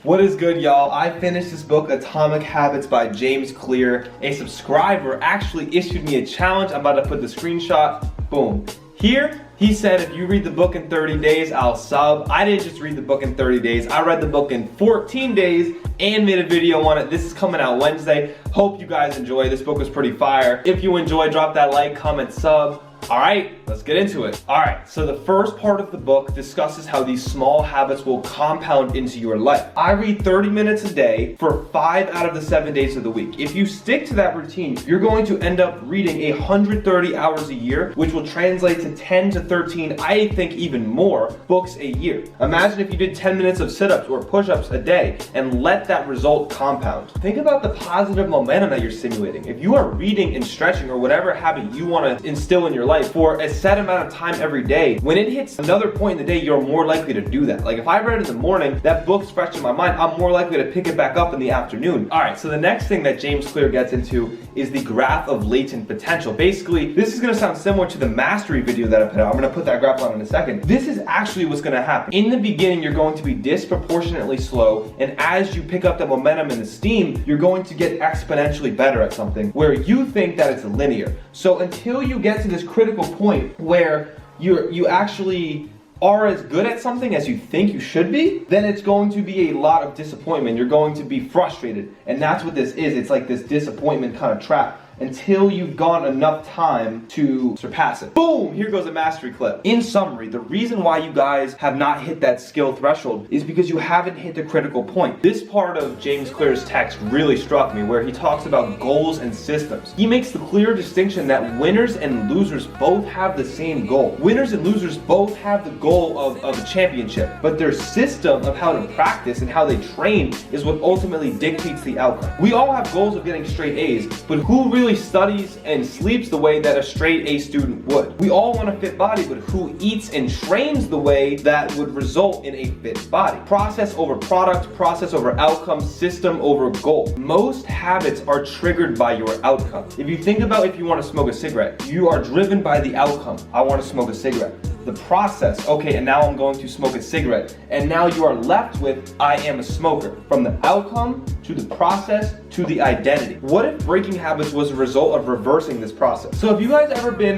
What is good, y'all? I finished this book, Atomic Habits by James Clear. A subscriber actually issued me a challenge. I'm about to put the screenshot. Boom. Here, he said if you read the book in 30 days, I'll sub. I didn't just read the book in 30 days. I read the book in 14 days and made a video on it. This is coming out Wednesday. Hope you guys enjoy. This book was pretty fire. If you enjoy, drop that like, comment, sub. Alright, let's get into it. Alright, so the first part of the book discusses how these small habits will compound into your life. I read 30 minutes a day for 5 out of the 7 days of the week. If you stick to that routine, you're going to end up reading 130 hours a year, which will translate to 10 to 13, I think even more, books a year. Imagine if you did 10 minutes of sit-ups or push-ups a day and let that result compound. Think about the positive momentum that you're simulating. If you are reading and stretching or whatever habit you want to instill in your life for a set amount of time every day, when it hits another point in the day, you're more likely to do that. Like if I read it in the morning, that book's fresh in my mind, I'm more likely to pick it back up in the afternoon. Alright, so the next thing that James Clear gets into is the graph of latent potential. Basically, this is going to sound similar to the mastery video that I put out. I'm going to put that graph on in a second. This is actually what's going to happen. In the beginning, you're going to be disproportionately slow, and as you pick up the momentum and the steam, you're going to get exponentially better at something where you think that it's linear. So until you get to this critical point where you actually are as good at something as you think you should be, then it's going to be a lot of disappointment. You're going to be frustrated, and that's what this is. It's like this disappointment kind of trap until you've gone enough time to surpass it. Boom! Here goes a mastery clip. In summary, the reason why you guys have not hit that skill threshold is because you haven't hit the critical point. This part of James Clear's text really struck me, where he talks about goals and systems. He makes the clear distinction that winners and losers both have the same goal. Winners and losers both have the goal of a championship, but their system of how to practice and how they train is what ultimately dictates the outcome. We all have goals of getting straight A's, but who really studies and sleeps the way that a straight A student would? We all want a fit body, but who eats and trains the way that would result in a fit body? Process over product, process over outcome, system over goal. Most habits are triggered by your outcome. If you think about if you want to smoke a cigarette, you are driven by the outcome. I want to smoke a cigarette. The process, okay, and now I'm going to smoke a cigarette. And now you are left with, I am a smoker. From the outcome to the process to the identity. What if breaking habits was a result of reversing this process? So have you guys ever been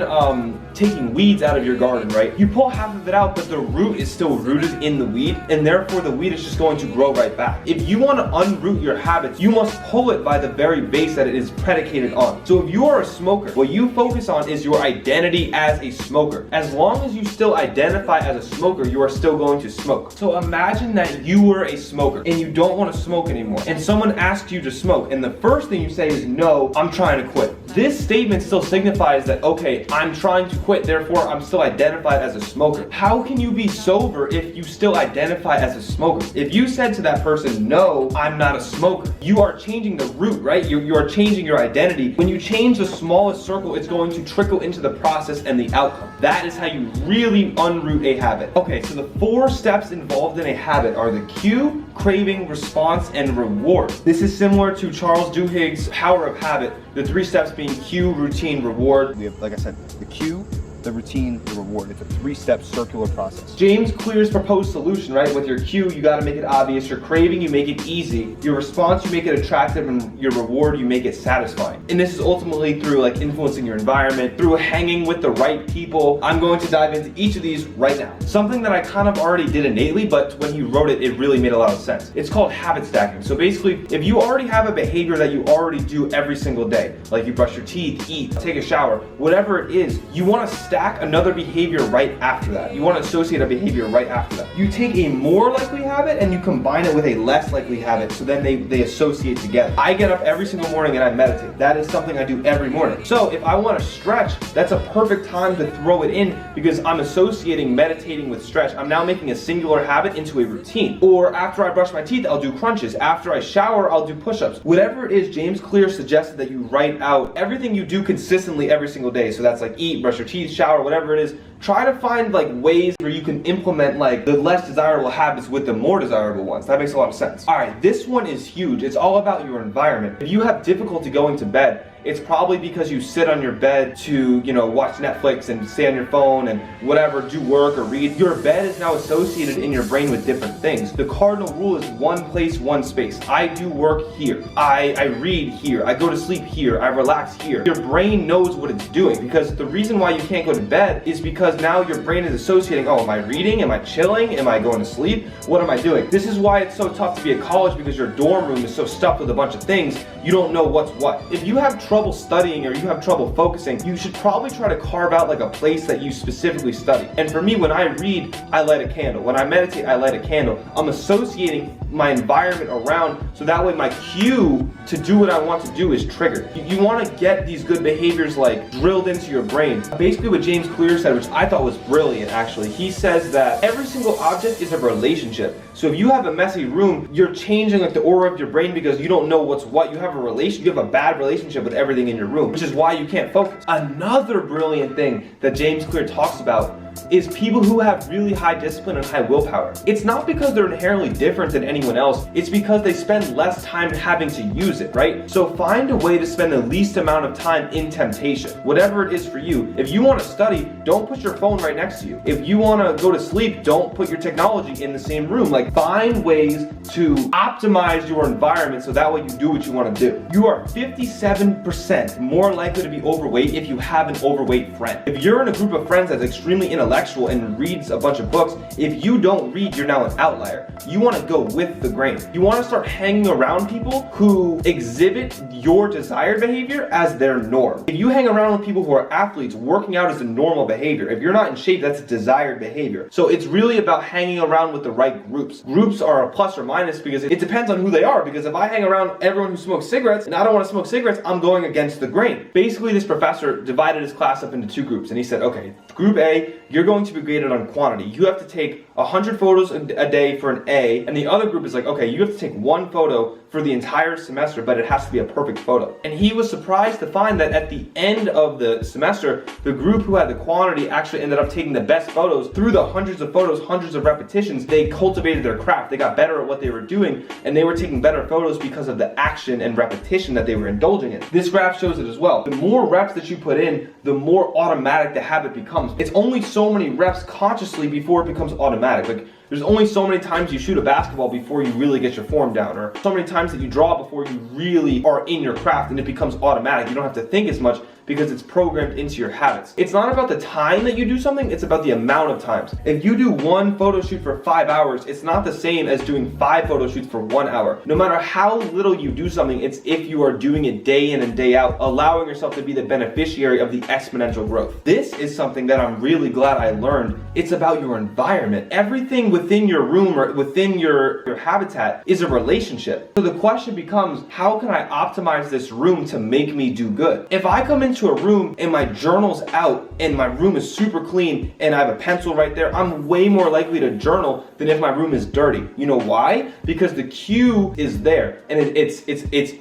taking weeds out of your garden, right? You pull half of it out, but the root is still rooted in the weed, and therefore the weed is just going to grow right back. If you want to unroot your habits, you must pull it by the very base that it is predicated on. So if you are a smoker, what you focus on is your identity as a smoker. As long as you still identify as a smoker, you are still going to smoke. So imagine that you were a smoker and you don't want to smoke anymore, and someone asks you to smoke, and the first thing you say is, no, I'm trying to quit. This statement still signifies that, okay, I'm trying to quit, therefore I'm still identified as a smoker. How can you be sober if you still identify as a smoker? If you said to that person, no, I'm not a smoker, you are changing the root, right? You are changing your identity. When you change the smallest circle, it's going to trickle into the process and the outcome. That is how you really unroot a habit. Okay, so the 4 steps involved in a habit are the cue, craving, response, and reward. This is similar to Charles Duhigg's Power of Habit, the 3 steps being cue, routine, reward. We have, like I said, the cue, the routine, the reward. It's a 3-step circular process. James Clear's proposed solution, right? With your cue, you gotta make it obvious. Your craving, you make it easy. Your response, you make it attractive, and your reward, you make it satisfying. And this is ultimately through like influencing your environment, through hanging with the right people. I'm going to dive into each of these right now. Something that I kind of already did innately, but when he wrote it, it really made a lot of sense. It's called habit stacking. So basically, if you already have a behavior that you already do every single day, like you brush your teeth, eat, take a shower, whatever it is, you want to stack another behavior right after that. You want to associate a behavior right after that. You take a more likely habit and you combine it with a less likely habit, so then they associate together. I get up every single morning and I meditate. That is something I do every morning. So if I want to stretch, that's a perfect time to throw it in because I'm associating meditating with stretch. I'm now making a singular habit into a routine. Or after I brush my teeth, I'll do crunches. After I shower, I'll do push-ups. Whatever it is, James Clear suggested that you write out everything you do consistently every single day. So that's like eat, brush your teeth, shower, whatever it is, try to find like ways where you can implement like the less desirable habits with the more desirable ones. That makes a lot of sense. All right, this one is huge. It's all about your environment. If you have difficulty going to bed, it's probably because you sit on your bed to, watch Netflix and stay on your phone and whatever, do work or read. Your bed is now associated in your brain with different things. The cardinal rule is one place, one space. I do work here. I read here. I go to sleep here. I relax here. Your brain knows what it's doing, because the reason why you can't go to bed is because now your brain is associating, oh, am I reading? Am I chilling? Am I going to sleep? What am I doing? This is why it's so tough to be at college, because your dorm room is so stuffed with a bunch of things, you don't know what's what. If you have trouble studying or you have trouble focusing, you should probably try to carve out like a place that you specifically study. And for me, when I read, I light a candle. When I meditate, I light a candle. I'm associating my environment around, so that way my cue to do what I want to do is triggered. You want to get these good behaviors like drilled into your brain. Basically what James Clear said, which I thought was brilliant actually, he says that every single object is a relationship. So if you have a messy room, you're changing like the aura of your brain because you don't know what's what. You have a bad relationship with everything in your room, which is why you can't focus. Another brilliant thing that James Clear talks about is people who have really high discipline and high willpower. It's not because they're inherently different than anyone else, it's because they spend less time having to use it, right? So find a way to spend the least amount of time in temptation, whatever it is for you. If you want to study, don't put your phone right next to you. If you want to go to sleep, don't put your technology in the same room. Like, find ways to optimize your environment so that way you do what you want to do. You are 57% more likely to be overweight if you have an overweight friend. If you're in a group of friends that's extremely intellectual and reads a bunch of books, if you don't read, you're now an outlier. You want to go with the grain. You want to start hanging around people who exhibit your desired behavior as their norm. If you hang around with people who are athletes, working out is a normal behavior. If you're not in shape, that's a desired behavior. So it's really about hanging around with the right groups. Groups are a plus or minus because it depends on who they are. Because if I hang around everyone who smokes cigarettes and I don't want to smoke cigarettes, I'm going against the grain. Basically, this professor divided his class up into two groups, and he said, okay, group A, you're going to be graded on quantity. You have to take 100 photos a day for an A, and the other group is like, okay, you have to take one photo for the entire semester, but it has to be a perfect photo. And he was surprised to find that at the end of the semester, the group who had the quantity actually ended up taking the best photos. Through the hundreds of photos, hundreds of repetitions, they cultivated their craft. They got better at what they were doing, and they were taking better photos because of the action and repetition that they were indulging in. This graph shows it as well. The more reps that you put in, the more automatic the habit becomes. It's only so many reps consciously before it becomes automatic. Like, there's only so many times you shoot a basketball before you really get your form down, or so many times that you draw before you really are in your craft and it becomes automatic. You don't have to think as much because it's programmed into your habits. It's not about the time that you do something, it's about the amount of times. If you do one photo shoot for 5 hours, it's not the same as doing 5 photo shoots for 1 hour. No matter how little you do something, it's if you are doing it day in and day out, allowing yourself to be the beneficiary of the exponential growth. This is something that I'm really glad I learned. It's about your environment. Everything within your room or within your habitat is a relationship. So the question becomes, how can I optimize this room to make me do good? If I come into a room and my journal's out and my room is super clean and I have a pencil right there, I'm way more likely to journal than if my room is dirty. You know why? Because the cue is there, and it's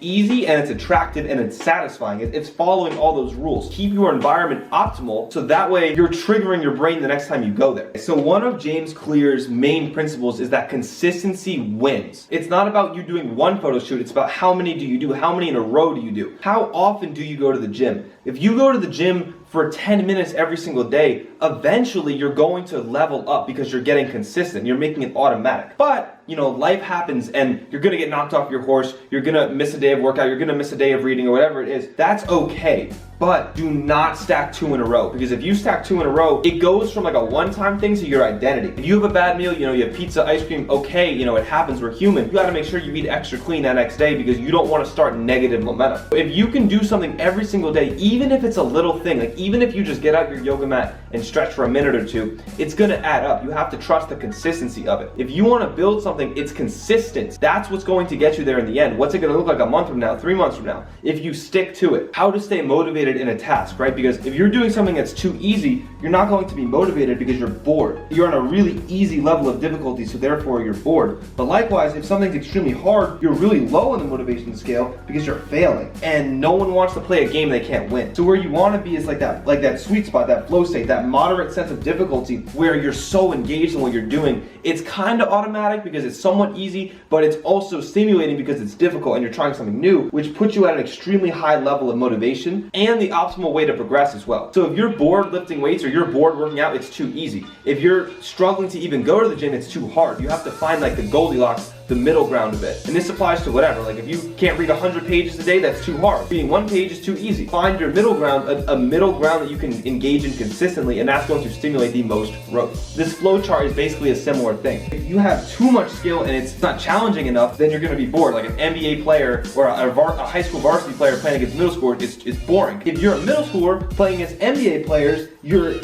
easy and it's attractive and it's satisfying. It's following all those rules. Keep your environment optimal so that way you're triggering your brain the next time you go there. So one of James Clear's main principles is that consistency wins. It's not about you doing one photo shoot, it's about how many do you do, how many in a row do you do, how often do you go to the gym. If you go to the gym for 10 minutes every single day, eventually you're going to level up because you're getting consistent. You're making it automatic. But, life happens and you're gonna get knocked off your horse. You're gonna miss a day of workout. You're gonna miss a day of reading or whatever it is. That's okay. But do not stack 2 in a row, because if you stack 2 in a row, it goes from like a one-time thing to your identity. If you have a bad meal, you have pizza, ice cream, okay, it happens, we're human. You gotta make sure you eat extra clean that next day because you don't wanna start negative momentum. If you can do something every single day, even if it's a little thing, like even if you just get out your yoga mat and stretch for a minute or two, it's gonna add up. You have to trust the consistency of it. If you wanna build something, it's consistent. That's what's going to get you there in the end. What's it gonna look like a month from now, 3 months from now, if you stick to it? How to stay motivated in a task, right? Because if you're doing something that's too easy, you're not going to be motivated because you're bored. You're on a really easy level of difficulty, so therefore you're bored. But likewise, if something's extremely hard, you're really low on the motivation scale because you're failing. And no one wants to play a game they can't win. So where you want to be is like that sweet spot, that flow state, that that moderate sense of difficulty where you're so engaged in what you're doing. It's kind of automatic because it's somewhat easy, but it's also stimulating because it's difficult and you're trying something new, which puts you at an extremely high level of motivation and the optimal way to progress as well. So if you're bored lifting weights or you're bored working out, it's too easy. If you're struggling to even go to the gym, it's too hard. You have to find like the Goldilocks, the middle ground of it. And this applies to whatever. Like if you can't read 100 pages a day, that's too hard. Reading 1 page is too easy. Find your middle ground, a middle ground that you can engage in consistently, and that's going to stimulate the most growth. This flow chart is basically a similar thing. If you have too much skill and it's not challenging enough, then you're going to be bored. Like an NBA player or a high school varsity player playing against middle schoolers, it's boring. If you're a middle schooler playing against NBA players, you're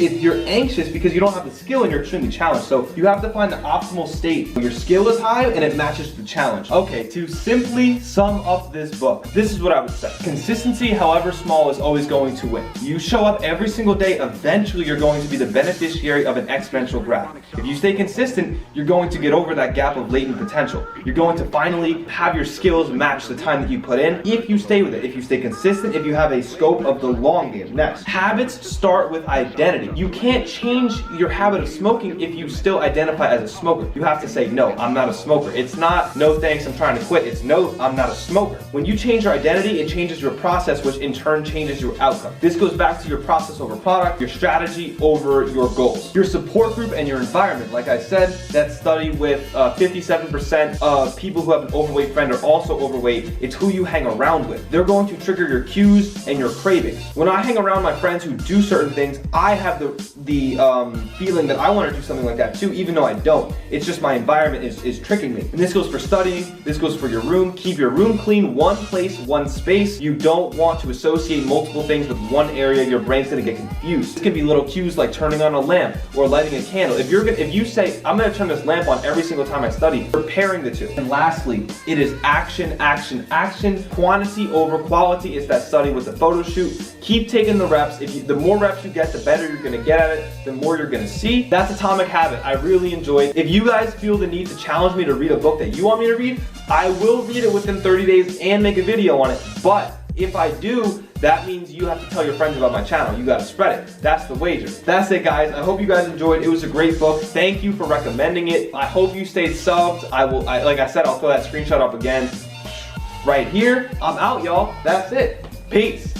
anxious because you don't have the skill and you're extremely challenged. So you have to find the optimal state. Your skill is high and it matches the challenge. Okay, to simply sum up this book, this is what I would say. Consistency, however small, is always going to win. You show up every single day, eventually you're going to be the beneficiary of an exponential graph. If you stay consistent, you're going to get over that gap of latent potential. You're going to finally have your skills match the time that you put in if you stay with it, if you stay consistent, if you have a scope of the long game. Next, habits start with identity. You can't change your habit of smoking if you still identify as a smoker. You have to say, no, I'm not a smoker. It's not, no thanks, I'm trying to quit. It's no, I'm not a smoker. When you change your identity, it changes your process, which in turn changes your outcome. This goes back to your process over product, your strategy over your goals. Your support group and your environment. Like I said, that study with 57% of people who have an overweight friend are also overweight. It's who you hang around with. They're going to trigger your cues and your cravings. When I hang around my friends who do certain things, I have the feeling that I want to do something like that too, even though I don't. It's just my environment is tricking me. And this goes for studying, this goes for your room. Keep your room clean, one place, one space. You don't want to associate multiple things with one area. Your brain's gonna get confused. This can be little cues like turning on a lamp or lighting a candle. If you say, I'm gonna turn this lamp on every single time I study, preparing the two. And lastly, it is action, action, action. Quantity over quality. It's that study with the photo shoot. Keep taking the reps. The more reps you get, the better you're gonna get at it, the more you're gonna see. That's Atomic Habit. I really enjoyed. If you guys feel the need to challenge me to read a book that you want me to read, I will read it within 30 days and make a video on it. But if I do, that means you have to tell your friends about my channel. You gotta spread it. That's the wager. That's it, guys. I hope you guys enjoyed. It was a great book. Thank you for recommending it. I hope you stayed subbed. Like I said, I'll throw that screenshot up again right here. I'm out, y'all. That's it. Peace.